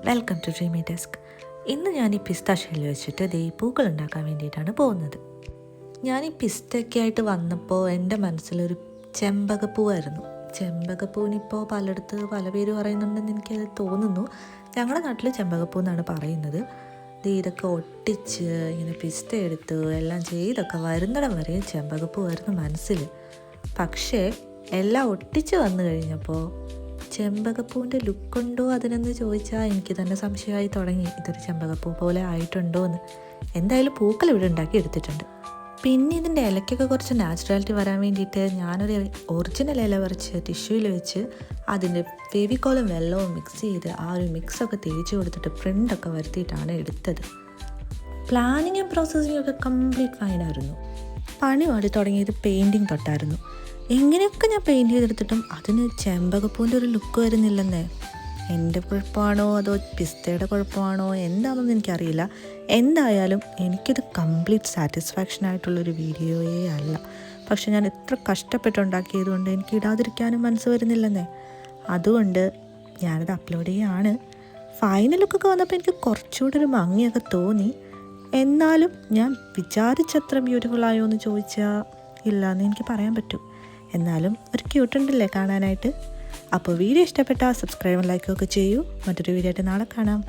Welcome to dreamy desk. ഇന്ന് ഞാൻ ഈ പിസ്ത ഷെല്ല് വെച്ചിട്ട് ദേ പൂക്കൾ ഉണ്ടാക്കാൻ വേണ്ടിയിട്ടാണ് പോകുന്നത്. ഞാൻ ഈ പിസ്തയൊക്കെ ആയിട്ട് വന്നപ്പോൾ എൻ്റെ മനസ്സിലൊരു ചെമ്പകപ്പൂവായിരുന്നു. ചെമ്പകപ്പൂവിനിപ്പോൾ പലയിടത്ത് പല പേര് പറയുന്നുണ്ടെന്ന് എനിക്കത് തോന്നുന്നു. ഞങ്ങളുടെ നാട്ടിൽ ചെമ്പകപ്പൂ എന്നാണ് പറയുന്നത്. ഇതൊക്കെ ഒട്ടിച്ച് ഇങ്ങനെ പിസ്ത എടുത്ത് എല്ലാം ചെയ്തൊക്കെ വരുന്നിടം വരെ ചെമ്പകപ്പൂവായിരുന്നു മനസ്സിൽ. പക്ഷേ എല്ലാം ഒട്ടിച്ച് വന്നു കഴിഞ്ഞപ്പോൾ ചെമ്പകപ്പൂവിൻ്റെ ലുക്കുണ്ടോ അതിനെന്ന് ചോദിച്ചാൽ എനിക്ക് തന്നെ സംശയമായി തുടങ്ങി. ഇതൊരു ചെമ്പകപ്പൂ പോലെ ആയിട്ടുണ്ടോ എന്ന്. എന്തായാലും പൂക്കൾ ഇവിടെ ഉണ്ടാക്കി എടുത്തിട്ടുണ്ട്. പിന്നെ ഇതിൻ്റെ ഇലയ്ക്കൊക്കെ കുറച്ച് നാച്ചുറാലിറ്റി വരാൻ വേണ്ടിയിട്ട് ഞാനൊരു ഒറിജിനൽ ഇല പറിച്ച് ടിഷ്യൂവിൽ വെച്ച് അതിൻ്റെ ഫെവിക്കോളും വെള്ളവും മിക്സ് ചെയ്ത് ആ ഒരു മിക്സൊക്കെ തേച്ച് കൊടുത്തിട്ട് പ്രിൻ്റൊക്കെ വരുത്തിയിട്ടാണ് എടുത്തത്. പ്ലാനിങ്ങും പ്രോസസ്സിങ്ങും ഒക്കെ കംപ്ലീറ്റ് ഫൈനായിരുന്നു. പണി പാടി തുടങ്ങിയത് പെയിൻറ്റിങ് തൊട്ടായിരുന്നു. എങ്ങനെയൊക്കെ ഞാൻ പെയിൻറ്റ് ചെയ്തെടുത്തിട്ടും അതിന് ചെമ്പകപ്പൂവിൻ്റെ ഒരു ലുക്ക് വരുന്നില്ലെന്നേ. എൻ്റെ കുഴപ്പമാണോ അതോ പിസ്തയുടെ കുഴപ്പമാണോ എന്താണെന്ന് എനിക്കറിയില്ല. എന്തായാലും എനിക്കിത് കംപ്ലീറ്റ് സാറ്റിസ്ഫാക്ഷൻ ആയിട്ടുള്ളൊരു വീഡിയോയേ അല്ല. പക്ഷെ ഞാൻ എത്ര കഷ്ടപ്പെട്ടുണ്ടാക്കിയത് കൊണ്ട് എനിക്ക് ഇടാതിരിക്കാനും മനസ്സ് വരുന്നില്ലെന്നേ. അതുകൊണ്ട് ഞാനത് അപ്ലോഡ് ചെയ്യുകയാണ്. ഫൈനൽ ലുക്കൊക്കെ വന്നപ്പോൾ എനിക്ക് കുറച്ചുകൂടെ ഒരു ഭംഗിയൊക്കെ തോന്നി. എന്നാലും ഞാൻ വിചാരിച്ചത്ര ബ്യൂട്ടിഫുൾ ആയോ എന്ന് ചോദിച്ചാൽ ഇല്ല എന്ന് എനിക്ക് പറയാൻ പറ്റും. എന്നാലും ഒരു ക്യൂട്ടുണ്ടല്ലേ കാണാനായിട്ട്. അപ്പോൾ വീഡിയോ ഇഷ്ടപ്പെട്ടാൽ സബ്സ്ക്രൈബും ലൈക്കും ഒക്കെ ചെയ്യൂ. മറ്റൊരു വീഡിയോ ആയിട്ട് നാളെ കാണാം.